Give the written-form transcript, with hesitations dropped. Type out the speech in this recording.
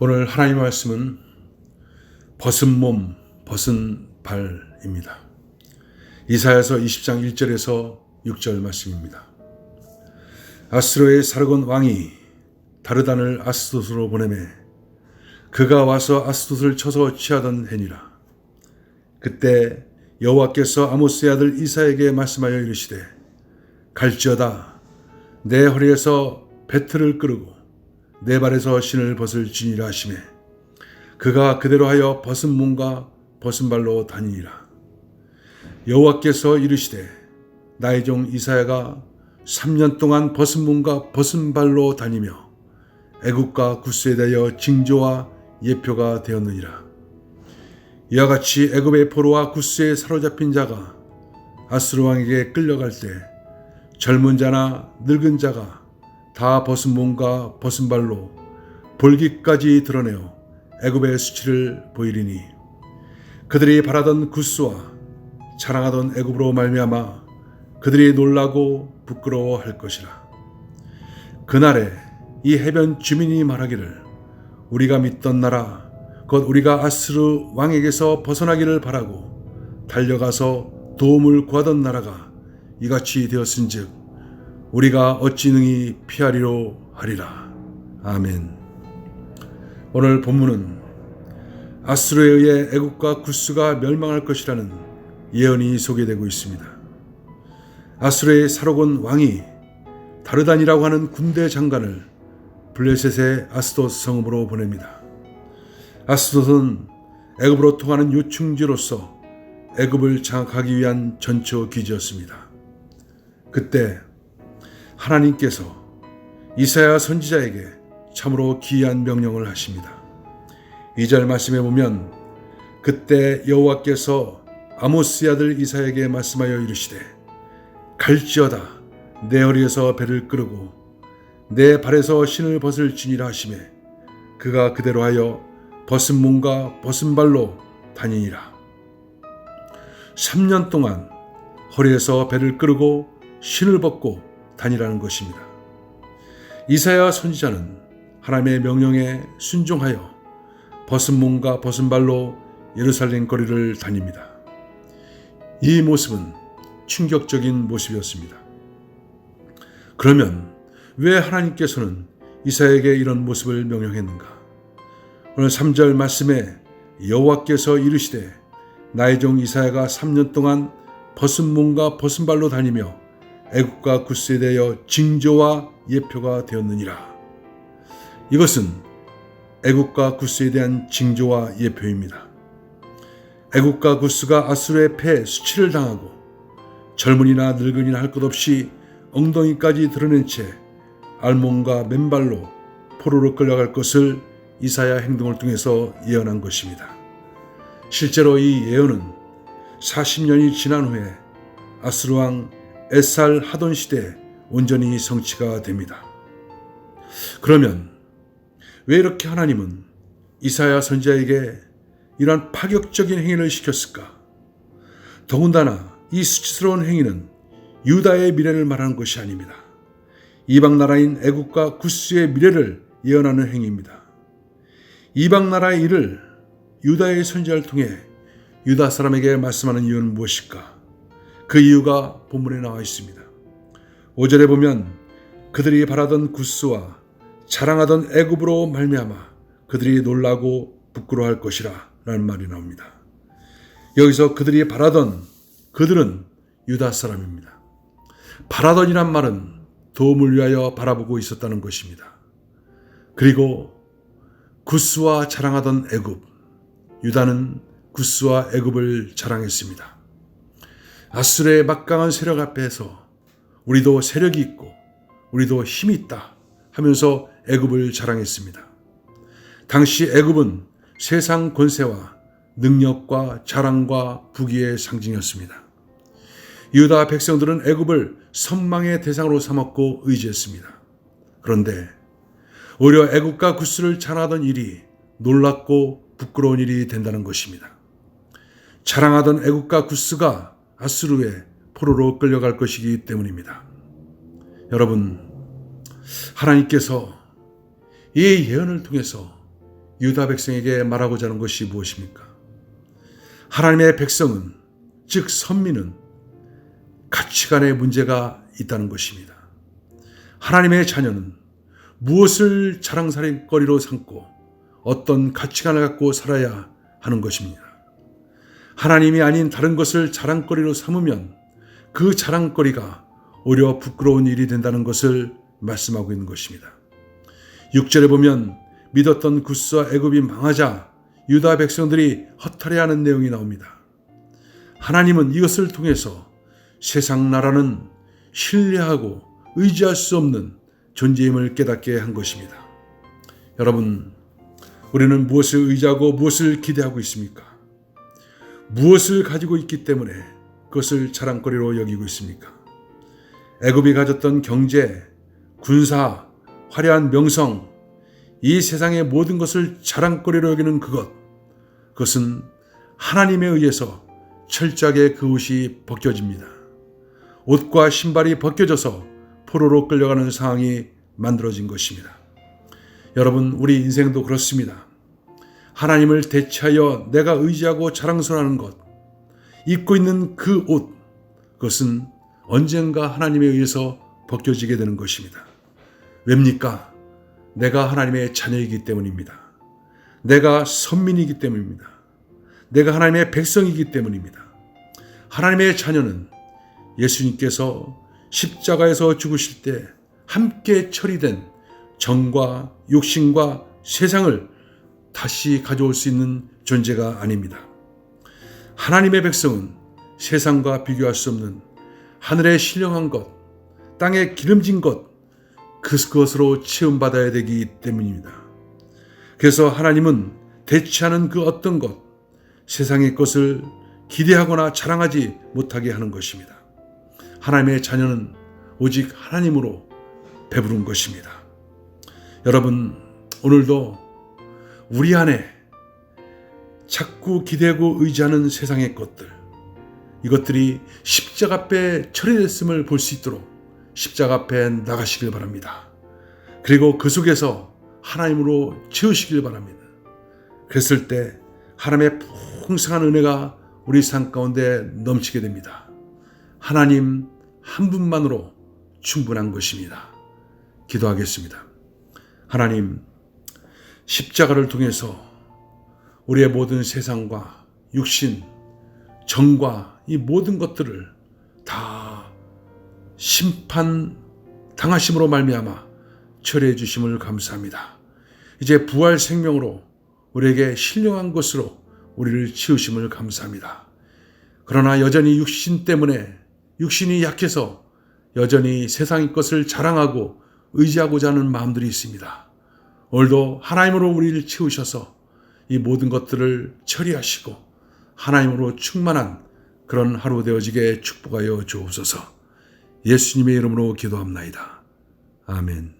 오늘 하나님의 말씀은 벗은 몸, 벗은 발입니다. 이사야서 20장 1절에서 6절 말씀입니다. 아스로의 사르곤 왕이 다르단을 아스돗으로 보내매 그가 와서 아스돗을 쳐서 취하던 해니라. 그때 여호와께서 아모스의 아들 이사야에게 말씀하여 이르시되 갈지어다 내 허리에서 배틀을 끄르고 내 발에서 신을 벗을지니라 하시매 그가 그대로 하여 벗은 몸과 벗은 발로 다니니라. 여호와께서 이르시되 나의 종 이사야가 3년 동안 벗은 몸과 벗은 발로 다니며 애굽과 구스에 대하여 징조와 예표가 되었느니라. 이와 같이 애굽의 포로와 구스에 사로잡힌 자가 아스루 왕에게 끌려갈 때 젊은 자나 늙은 자가 다 벗은 몸과 벗은 발로 볼기까지 드러내어 애굽의 수치를 보이리니 그들이 바라던 구스와 자랑하던 애굽으로 말미암아 그들이 놀라고 부끄러워할 것이라. 그날에 이 해변 주민이 말하기를 우리가 믿던 나라 곧 우리가 아스루 왕에게서 벗어나기를 바라고 달려가서 도움을 구하던 나라가 이같이 되었은즉 우리가 어찌 능히 피하리로 하리라. 아멘. 오늘 본문은 아스루에 의해 애굽과 구스가 멸망할 것이라는 예언이 소개되고 있습니다. 아스루의 사로곤 왕이 다르단이라고 하는 군대 장관을 블레셋의 아스돗 성읍으로 보냅니다. 아스돗은 애굽으로 통하는 요충지로서 애굽을 장악하기 위한 전초 기지였습니다. 그때 하나님께서 이사야 선지자에게 참으로 기이한 명령을 하십니다. 2절 말씀에 보면 그때 여호와께서 아모스의 아들 이사야에게 말씀하여 이르시되 갈지어다 내 허리에서 배를 끄르고 내 발에서 신을 벗을지니라 하시매 그가 그대로 하여 벗은 몸과 벗은 발로 다니니라. 3년 동안 허리에서 배를 끄르고 신을 벗고 다니라는 것입니다. 이사야 선지자는 하나님의 명령에 순종하여 벗은 몸과 벗은 발로 예루살렘 거리를 다닙니다. 이 모습은 충격적인 모습이었습니다. 그러면 왜 하나님께서는 이사야에게 이런 모습을 명령했는가? 오늘 3절 말씀에 여호와께서 이르시되 나의 종 이사야가 3년 동안 벗은 몸과 벗은 발로 다니며 애굽과 구스에 대하여 징조와 예표가 되었느니라. 이것은 애굽과 구스에 대한 징조와 예표입니다. 애굽과 구스가 아수르의 패 수치를 당하고 젊은이나 늙은이나 할 것 없이 엉덩이까지 드러낸 채 알몸과 맨발로 포로로 끌려갈 것을 이사야 행동을 통해서 예언한 것입니다. 실제로 이 예언은 40년이 지난 후에 아스루 왕 에살 하돈 시대에 온전히 성취가 됩니다. 그러면 왜 이렇게 하나님은 이사야 선지자에게 이러한 파격적인 행위를 시켰을까? 더군다나 이 수치스러운 행위는 유다의 미래를 말하는 것이 아닙니다. 이방 나라인 애굽과 구스의 미래를 예언하는 행위입니다. 이방 나라의 일을 유다의 선지자를 통해 유다 사람에게 말씀하는 이유는 무엇일까? 그 이유가 본문에 나와 있습니다. 5절에 보면 그들이 바라던 구스와 자랑하던 애굽으로 말미암아 그들이 놀라고 부끄러워할 것이라 라는 말이 나옵니다. 여기서 그들이 바라던 그들은 유다 사람입니다. 바라던이란 말은 도움을 위하여 바라보고 있었다는 것입니다. 그리고 구스와 자랑하던 애굽, 유다는 구스와 애굽을 자랑했습니다. 아수르의 막강한 세력 앞에서 우리도 세력이 있고 우리도 힘이 있다 하면서 애굽을 자랑했습니다. 당시 애굽은 세상 권세와 능력과 자랑과 부귀의 상징이었습니다. 유다 백성들은 애굽을 선망의 대상으로 삼았고 의지했습니다. 그런데 오히려 애굽과 구스를 자랑하던 일이 놀랍고 부끄러운 일이 된다는 것입니다. 자랑하던 애굽과 구스가 아수르의 포로로 끌려갈 것이기 때문입니다. 여러분, 하나님께서 이 예언을 통해서 유다 백성에게 말하고자 하는 것이 무엇입니까? 하나님의 백성은, 즉 선민은 가치관의 문제가 있다는 것입니다. 하나님의 자녀는 무엇을 자랑거리로 삼고 어떤 가치관을 갖고 살아야 하는 것입니다. 하나님이 아닌 다른 것을 자랑거리로 삼으면 그 자랑거리가 오히려 부끄러운 일이 된다는 것을 말씀하고 있는 것입니다. 6절에 보면 믿었던 구스와 애굽이 망하자 유다 백성들이 허탈해하는 내용이 나옵니다. 하나님은 이것을 통해서 세상 나라는 신뢰하고 의지할 수 없는 존재임을 깨닫게 한 것입니다. 여러분, 우리는 무엇을 의지하고 무엇을 기대하고 있습니까? 무엇을 가지고 있기 때문에 그것을 자랑거리로 여기고 있습니까? 애굽이 가졌던 경제, 군사, 화려한 명성, 이 세상의 모든 것을 자랑거리로 여기는 그것은 하나님에 의해서 철저하게 그 옷이 벗겨집니다. 옷과 신발이 벗겨져서 포로로 끌려가는 상황이 만들어진 것입니다. 여러분, 우리 인생도 그렇습니다. 하나님을 대체하여 내가 의지하고 자랑스러워하는 것, 입고 있는 그 옷, 그것은 언젠가 하나님에 의해서 벗겨지게 되는 것입니다. 왜입니까? 내가 하나님의 자녀이기 때문입니다. 내가 선민이기 때문입니다. 내가 하나님의 백성이기 때문입니다. 하나님의 자녀는 예수님께서 십자가에서 죽으실 때 함께 처리된 정과 육신과 세상을 다시 가져올 수 있는 존재가 아닙니다. 하나님의 백성은 세상과 비교할 수 없는 하늘의 신령한 것, 땅에 기름진 것, 그것으로 체험받아야 되기 때문입니다. 그래서 하나님은 대체하는 그 어떤 것, 세상의 것을 기대하거나 자랑하지 못하게 하는 것입니다. 하나님의 자녀는 오직 하나님으로 배부른 것입니다. 여러분, 오늘도 우리 안에 자꾸 기대고 의지하는 세상의 것들, 이것들이 십자가 앞에 처리됐음을 볼 수 있도록 십자가 앞에 나가시길 바랍니다. 그리고 그 속에서 하나님으로 채우시길 바랍니다. 그랬을 때 하나님의 풍성한 은혜가 우리 삶 가운데 넘치게 됩니다. 하나님 한 분만으로 충분한 것입니다. 기도하겠습니다. 하나님, 십자가를 통해서 우리의 모든 세상과 육신, 정과 이 모든 것들을 다 심판 당하심으로 말미암아 처리해 주심을 감사합니다. 이제 부활 생명으로 우리에게 신령한 것으로 우리를 치우심을 감사합니다. 그러나 여전히 육신 때문에, 육신이 약해서 여전히 세상의 것을 자랑하고 의지하고자 하는 마음들이 있습니다. 오늘도 하나님으로 우리를 채우셔서 이 모든 것들을 처리하시고 하나님으로 충만한 그런 하루 되어지게 축복하여 주옵소서. 예수님의 이름으로 기도합나이다. 아멘.